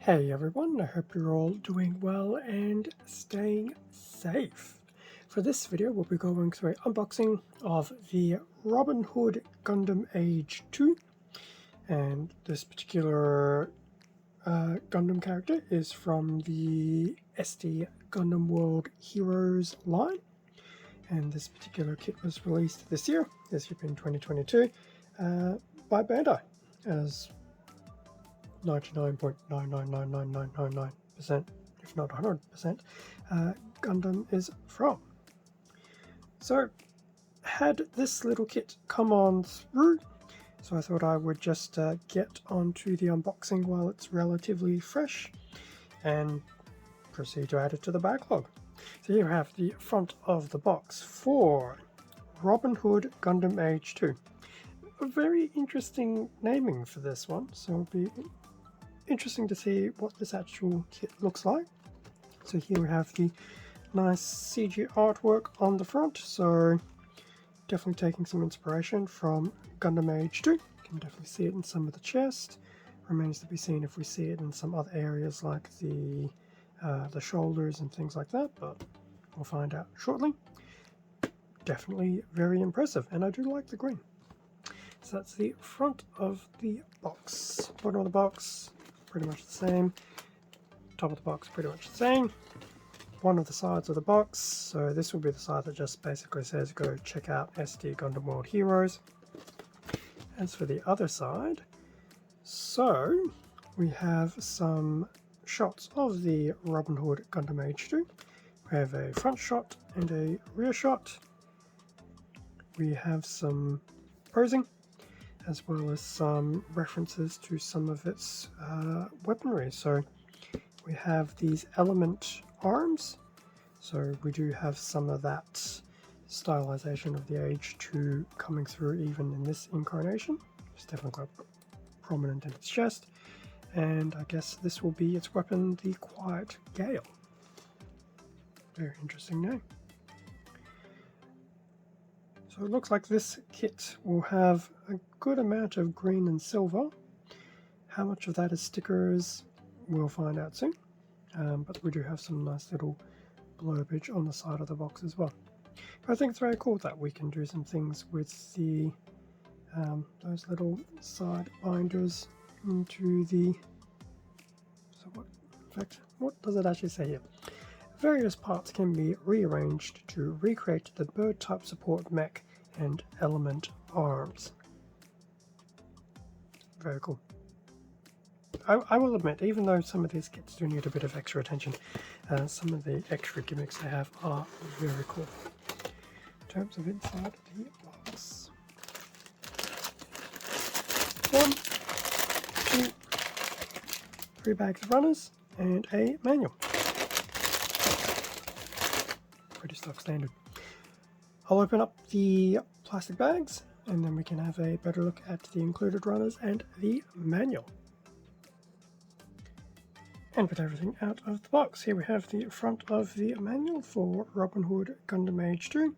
Hey everyone, I hope you're all doing well and staying safe. For this video we'll be going through an unboxing of the Robinhood Gundam AGE-2, and this particular Gundam character is from the SD Gundam World Heroes line, and this particular kit was released this year, this year in 2022, by Bandai, as 99.9999999%, if not 100%, Gundam is from. So, had this little kit come on through, so I thought I would just get onto the unboxing while it's relatively fresh and proceed to add it to the backlog. So here we have the front of the box for Robinhood Gundam AGE-2. A very interesting naming for this one, so it'll be interesting to see what this actual kit looks like. So here we have the nice CG artwork on the front, so definitely taking some inspiration from Gundam AGE-2. You can definitely see it in some of the chest. Remains to be seen if we see it in some other areas like the shoulders and things like that, but we'll find out shortly. Definitely very impressive, and I do like the green. So that's the front of the box. Bottom of the box, pretty much the same. Top of the box, pretty much the same. One of the sides of the box, so this will be the side that just basically says go check out SD Gundam World Heroes. As for the other side, so we have some shots of the Robinhood Gundam AGE-2. We have a front shot and a rear shot. We have some posing, as well as some references to some of its weaponry. So we have these element arms, so we do have some of that stylization of the AGE-2 coming through even in this incarnation. It's definitely quite prominent in its chest, and I guess this will be its weapon, the Quiet Gale. Very interesting name. So it looks like this kit will have a good amount of green and silver. How much of that is stickers, we'll find out soon. But we do have some nice little blurbage on the side of the box as well. But I think it's very cool that we can do some things with the those little side binders into the... So what, in fact, what does it actually say here? Various parts can be rearranged to recreate the bird type support mech and element arms. Very cool. I will admit, even though some of these kits do need a bit of extra attention, some of the extra gimmicks they have are very cool. In terms of inside the box. 1, 2, 3 bags of runners and a manual. Pretty stock standard. I'll open up the plastic bags and then we can have a better look at the included runners and the manual. And with everything out of the box, here we have the front of the manual for Robinhood Gundam AGE-2.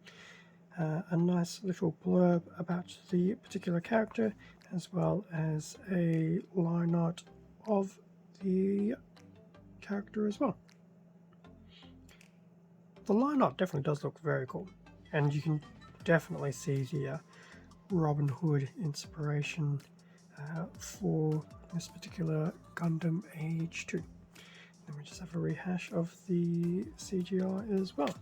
A nice little blurb about the particular character, as well as a line art of the character as well. The line art definitely does look very cool, and you can definitely see the Robin Hood inspiration for this particular Gundam AGE-2. Then we just have a rehash of the CGI as well.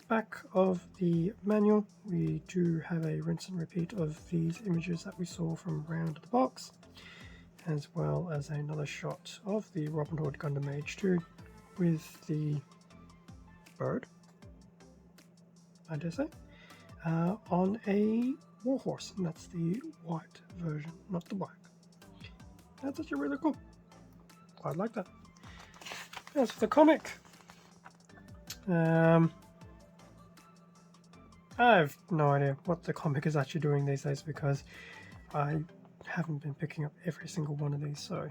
Back of the manual, we do have a rinse and repeat of these images that we saw from around the box, as well as another shot of the Robinhood Gundam AGE-2 with the bird, I dare say, on a warhorse, and that's the white version, not the black. That's actually really cool. Quite like that. As for the comic, I have no idea what the comic is actually doing these days because I haven't been picking up every single one of these. So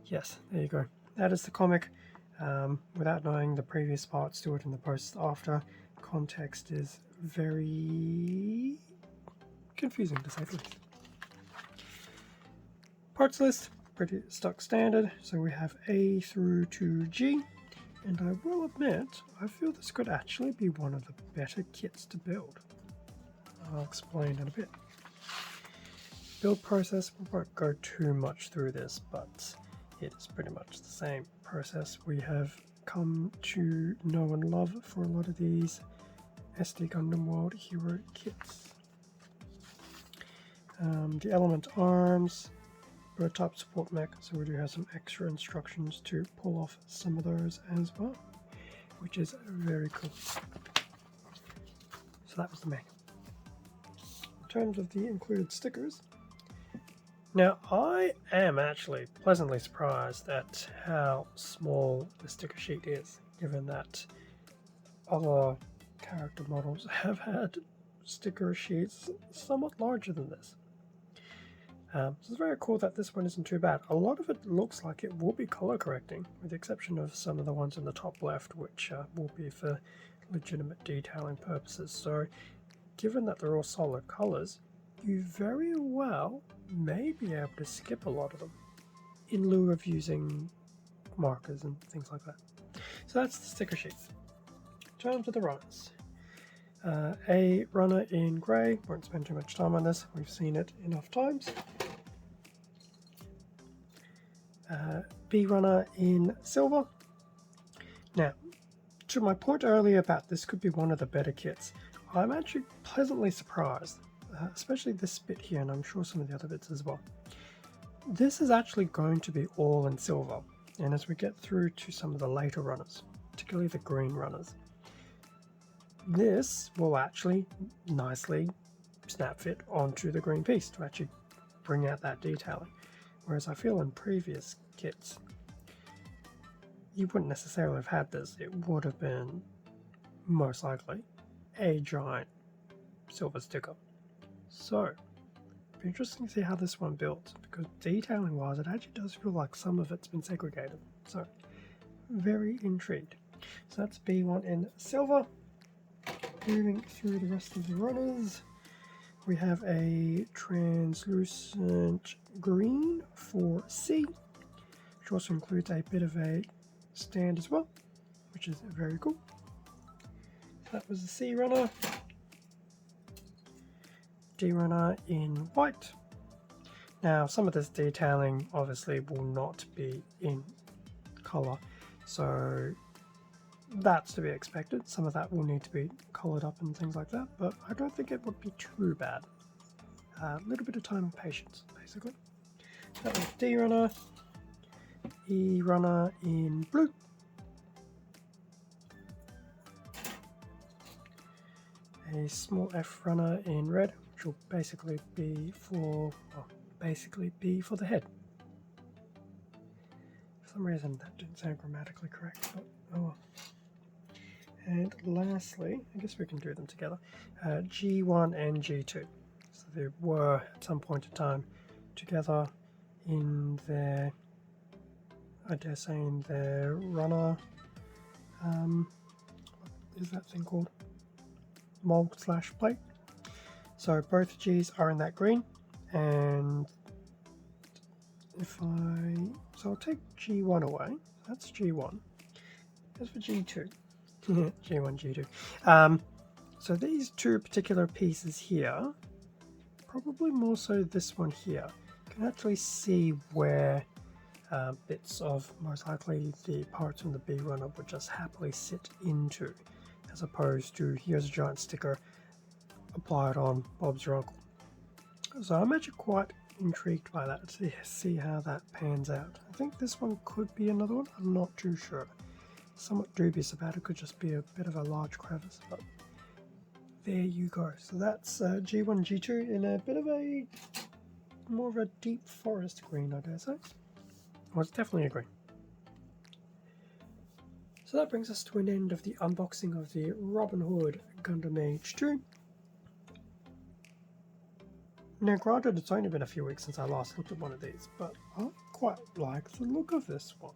yes, there you go. That is the comic. Without knowing the previous parts to it and the posts after, context is very confusing to say the least. Parts list, pretty stock standard. So we have A through to G, and I will admit, I feel this could actually be one of the better kits to build. I'll explain in a bit. Build process, we won't go too much through this, but it is pretty much the same process we have come to know and love for a lot of these SD Gundam World Hero kits. The element arms, bird type support mech, so we do have some extra instructions to pull off some of those as well, which is very cool. So that was the mech. In terms of the included stickers, now I am actually pleasantly surprised at how small the sticker sheet is, given that other character models have had sticker sheets somewhat larger than this. So it's very cool that this one isn't too bad. A lot of it looks like it will be color correcting, with the exception of some of the ones in the top left, which will be for legitimate detailing purposes. So given that they're all solid colors, you very well may be able to skip a lot of them in lieu of using markers and things like that. So that's the sticker sheets. In terms of the runners, a runner in grey, won't spend too much time on this, we've seen it enough times. B runner in silver. Now, to my point earlier about this could be one of the better kits, I'm actually pleasantly surprised, especially this bit here, and I'm sure some of the other bits as well. This is actually going to be all in silver, and as we get through to some of the later runners, particularly the green runners, this will actually nicely snap fit onto the green piece to actually bring out that detailing. Whereas I feel in previous kits, you wouldn't necessarily have had this. It would have been most likely a giant silver sticker. So, it'll be interesting to see how this one builds, because detailing wise, it actually does feel like some of it's been segregated. So, very intrigued. So that's B1 in silver. Moving through the rest of the runners, we have a translucent green for C, which also includes a bit of a stand as well, which is very cool. That was the C runner. D runner in white. Now, some of this detailing obviously will not be in color, so that's to be expected. Some of that will need to be colored up and things like that, but I don't think it would be too bad. A little bit of time and patience, basically. That was D runner. E runner in blue. A small F runner in red, which will basically be for, the head. For some reason that didn't sound grammatically correct, but oh well. And lastly, I guess we can do them together, G1 and G2. So they were at some point in time together in their, I dare say, in their runner, what is that thing called? Mold / plate. So both G's are in that green, and so I'll take G1 away. That's G1. As for G2, G1, G2. So these two particular pieces here, probably more so this one here, you can actually see where bits of most likely the parts from the B runner would just happily sit into, as opposed to here's a giant sticker, apply it on Bob's your uncle. So I'm actually quite intrigued by that to see how that pans out. I think this one could be another one, I'm not too sure. Somewhat dubious about it, could just be a bit of a large crevice, but there you go. So that's G1, G2 in a bit of a more of a deep forest green, I dare say. Well, it's definitely a green. So that brings us to an end of the unboxing of the Robinhood Gundam AGE-2. Now granted, it's only been a few weeks since I last looked at one of these, but I quite like the look of this one.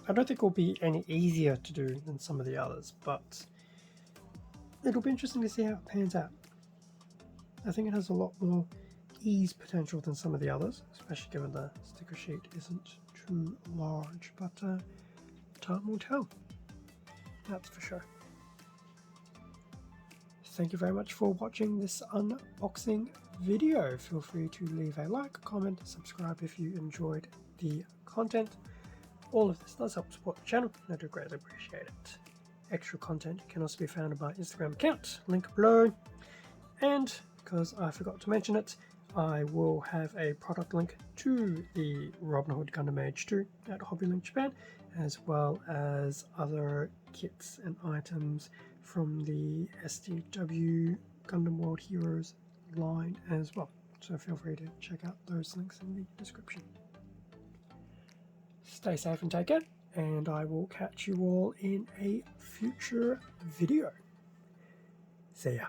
I don't think it will be any easier to do than some of the others, but it'll be interesting to see how it pans out. I think it has a lot more ease potential than some of the others, especially given the sticker sheet isn't too large, but time will tell, that's for sure. Thank you very much for watching this unboxing video. Feel free to leave a like, comment, subscribe if you enjoyed the content. All of this does help support the channel, and I do greatly appreciate it. Extra content can also be found on my Instagram account, link below. And because I forgot to mention it, I will have a product link to the Robinhood Gundam AGE-2 at HobbyLink Japan, as well as other kits and items from the SDW Gundam World Heroes line as well. So feel free to check out those links in the description. Stay safe and take care, and I will catch you all in a future video. See ya.